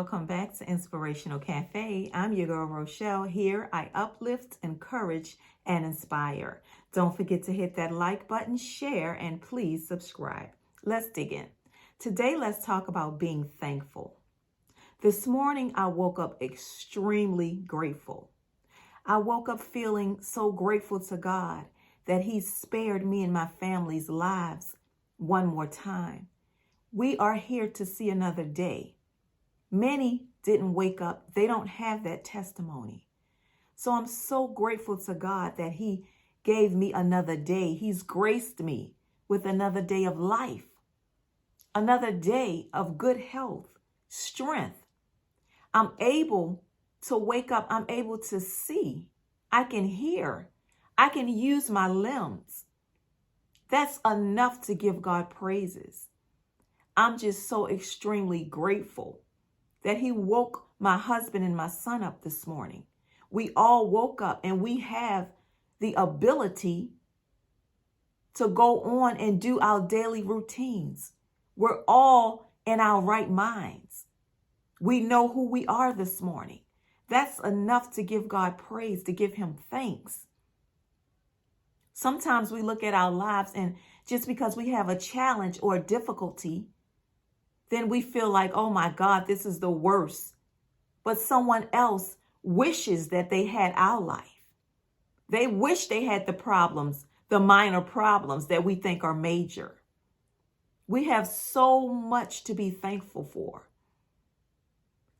welcome back to Inspirational Cafe. I'm your girl Rochelle. Here I uplift, encourage, and inspire. Don't forget to hit that like button, share, and please subscribe. Let's dig in. Today, let's talk about being thankful. This morning, I woke up extremely grateful. I woke up feeling so grateful to God that He spared me and my family's lives one more time. We are here to see another day. Many didn't wake up. They don't have that testimony. So I'm so grateful to God that He gave me another day. He's graced me with another day of life, another day of good health, strength. I'm able to wake up. I'm able to see. I can hear. I can use my limbs. That's enough to give God praises. I'm just so extremely grateful that He woke my husband and my son up this morning. We all woke up and we have the ability to go on and do our daily routines. We're all in our right minds. We know who we are this morning. That's enough to give God praise, to give Him thanks. Sometimes we look at our lives and just because we have a challenge or a difficulty, then we feel like, oh my God, this is the worst. But someone else wishes that they had our life. They wish they had the problems, the minor problems that we think are major. We have so much to be thankful for.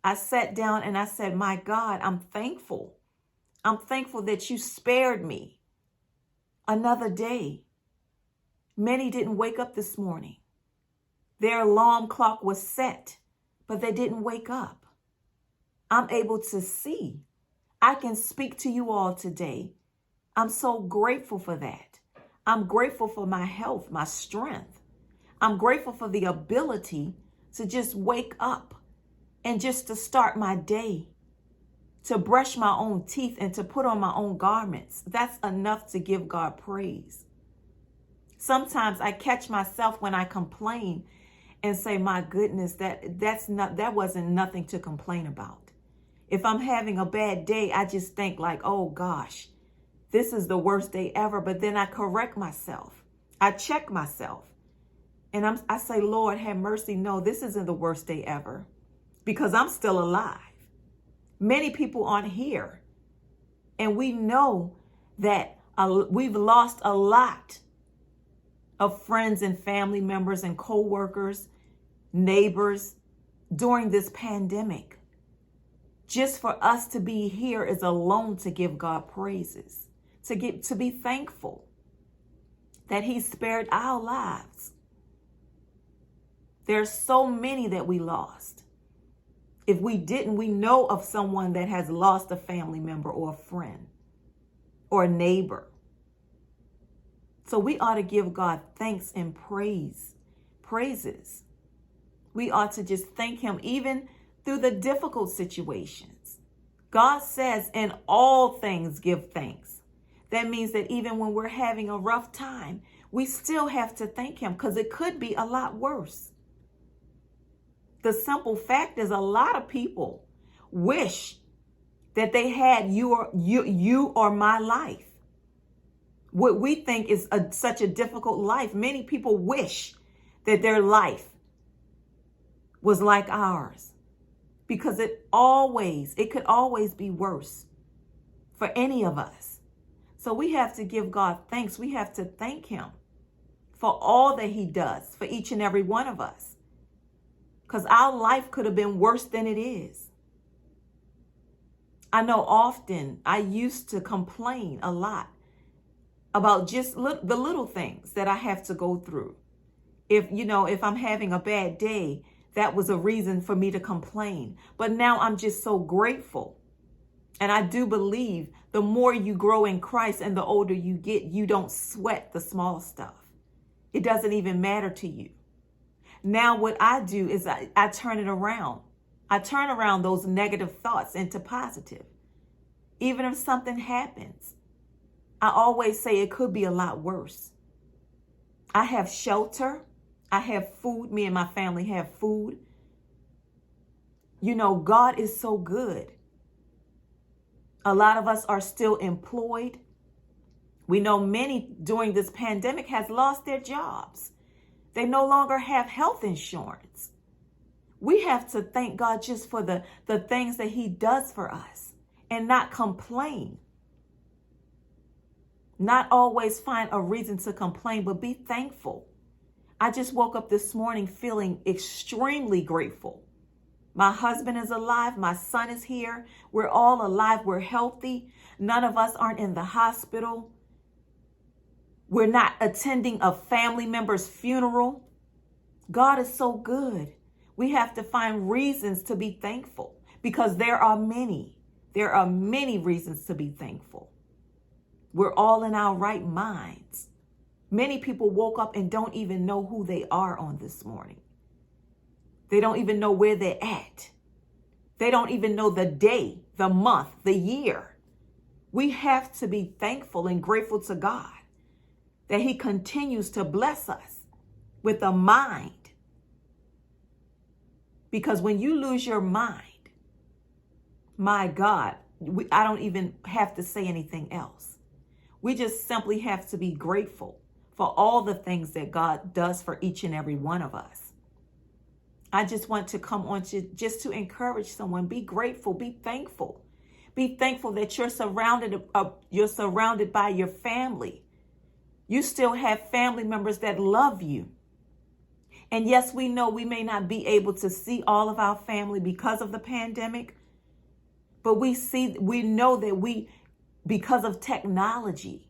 I sat down and I said, my God, I'm thankful. I'm thankful that you spared me another day. Many didn't wake up this morning. Their alarm clock was set, but they didn't wake up. I'm able to see. I can speak to you all today. I'm so grateful for that. I'm grateful for my health, my strength. I'm grateful for the ability to just wake up and just to start my day, to brush my own teeth and to put on my own garments. That's enough to give God praise. Sometimes I catch myself when I complain and say, my goodness, that wasn't nothing to complain about. If I'm having a bad day, I just think like, oh gosh, this is the worst day ever. But then I correct myself. I check myself. And I say, Lord, have mercy. No, this isn't the worst day ever because I'm still alive. Many people aren't here. And we know that we've lost a lot of friends and family members and co-workers, neighbors during this pandemic. Just for us to be here is alone to give God praises, to be thankful that He spared our lives. There's so many that we lost. If we didn't, we know of someone that has lost a family member or a friend or a neighbor. So we ought to give God thanks and praises. We ought to just thank Him even through the difficult situations. God says in all things give thanks. That means that even when we're having a rough time, we still have to thank Him because it could be a lot worse. The simple fact is a lot of people wish that they had you or my life. What we think is such a difficult life. Many people wish that their life was like ours because it could always be worse for any of us. So we have to give God thanks. We have to thank Him for all that He does for each and every one of us because our life could have been worse than it is. I know often I used to complain a lot about just the little things that I have to go through. If I'm having a bad day, that was a reason for me to complain. But now I'm just so grateful. And I do believe the more you grow in Christ and the older you get, you don't sweat the small stuff. It doesn't even matter to you. Now what I do is I turn it around. I turn around those negative thoughts into positive. Even if something happens, I always say it could be a lot worse. I have shelter. I have food. Me and my family have food. God is so good. A lot of us are still employed. We know many during this pandemic has lost their jobs. They no longer have health insurance. We have to thank God just for the things that he does for us and not complain. Not always find a reason to complain, but be thankful. I just woke up this morning feeling extremely grateful. My husband is alive. My son is here. We're all alive. We're healthy. None of us aren't in the hospital. We're not attending a family member's funeral. God is so good. We have to find reasons to be thankful because there are many. There are many reasons to be thankful. We're all in our right minds. Many people woke up and don't even know who they are on this morning. They don't even know where they're at. They don't even know the day, the month, the year. We have to be thankful and grateful to God that he continues to bless us with a mind. Because when you lose your mind, my God, I don't even have to say anything else. We just simply have to be grateful for all the things that God does for each and every one of us. I just want to come on just to encourage someone. Be grateful, be thankful. Be thankful that you're surrounded by your family. You still have family members that love you. And yes, we know we may not be able to see all of our family because of the pandemic, but we know that because of technology,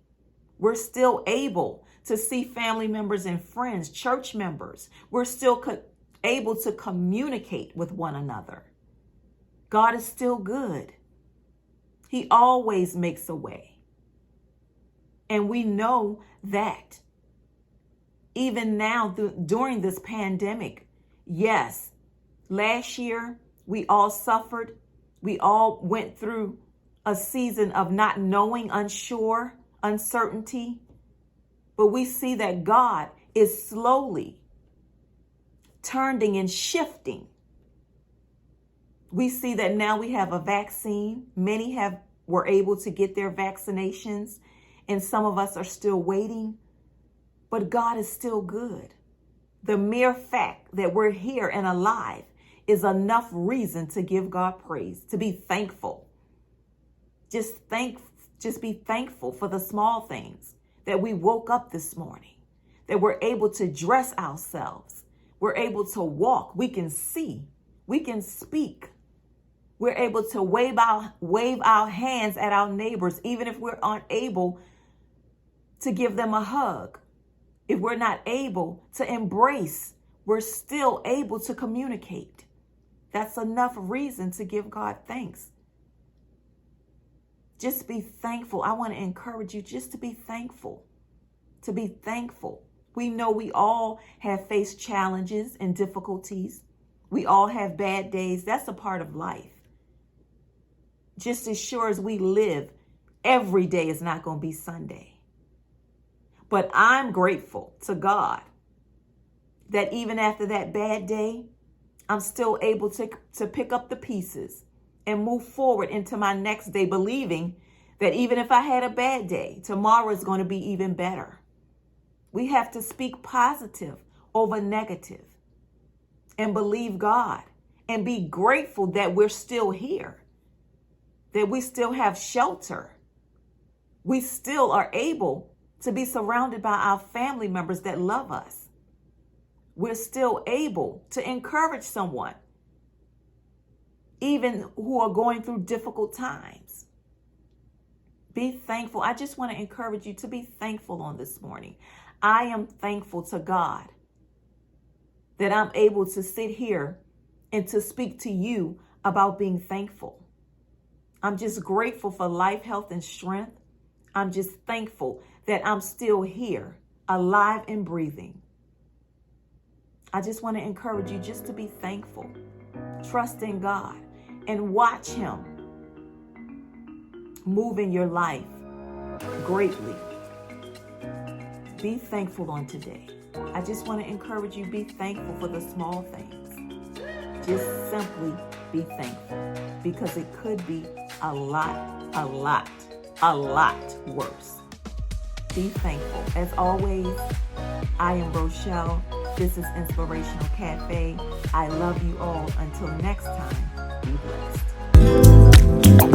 we're still able to see family members and friends, church members. We're still able to communicate with one another. God is still good. He always makes a way. And we know that even now during this pandemic, yes, last year we all suffered. We all went through a season of not knowing, unsure, uncertainty. But we see that God is slowly turning and shifting. We see that now we have a vaccine. Many were able to get their vaccinations, and some of us are still waiting. But God is still good. The mere fact that we're here and alive is enough reason to give God praise, to be thankful. Just be thankful for the small things, that we woke up this morning, that we're able to dress ourselves. We're able to walk. We can see. We can speak. We're able to wave our hands at our neighbors, even if we aren't able to give them a hug. If we're not able to embrace, we're still able to communicate. That's enough reason to give God thanks. Just be thankful. I want to encourage you just to be thankful. To be thankful. We know we all have faced challenges and difficulties. We all have bad days. That's a part of life. Just as sure as we live, every day is not going to be Sunday. But I'm grateful to God that even after that bad day, I'm still able to pick up the pieces and move forward into my next day, believing that even if I had a bad day, tomorrow is going to be even better. We have to speak positive over negative and believe God and be grateful that we're still here, that we still have shelter. We still are able to be surrounded by our family members that love us. We're still able to encourage someone, even who are going through difficult times. Be thankful. I just want to encourage you to be thankful on this morning. I am thankful to God that I'm able to sit here and to speak to you about being thankful. I'm just grateful for life, health, and strength. I'm just thankful that I'm still here, alive and breathing. I just want to encourage you just to be thankful. Trust in God and watch him move in your life greatly. Be thankful on today. I just want to encourage you, be thankful for the small things. Just simply be thankful, because it could be a lot worse. Be thankful. As always, I am Rochelle. This is Inspirational Cafe. I love you all. Until next time, be blessed.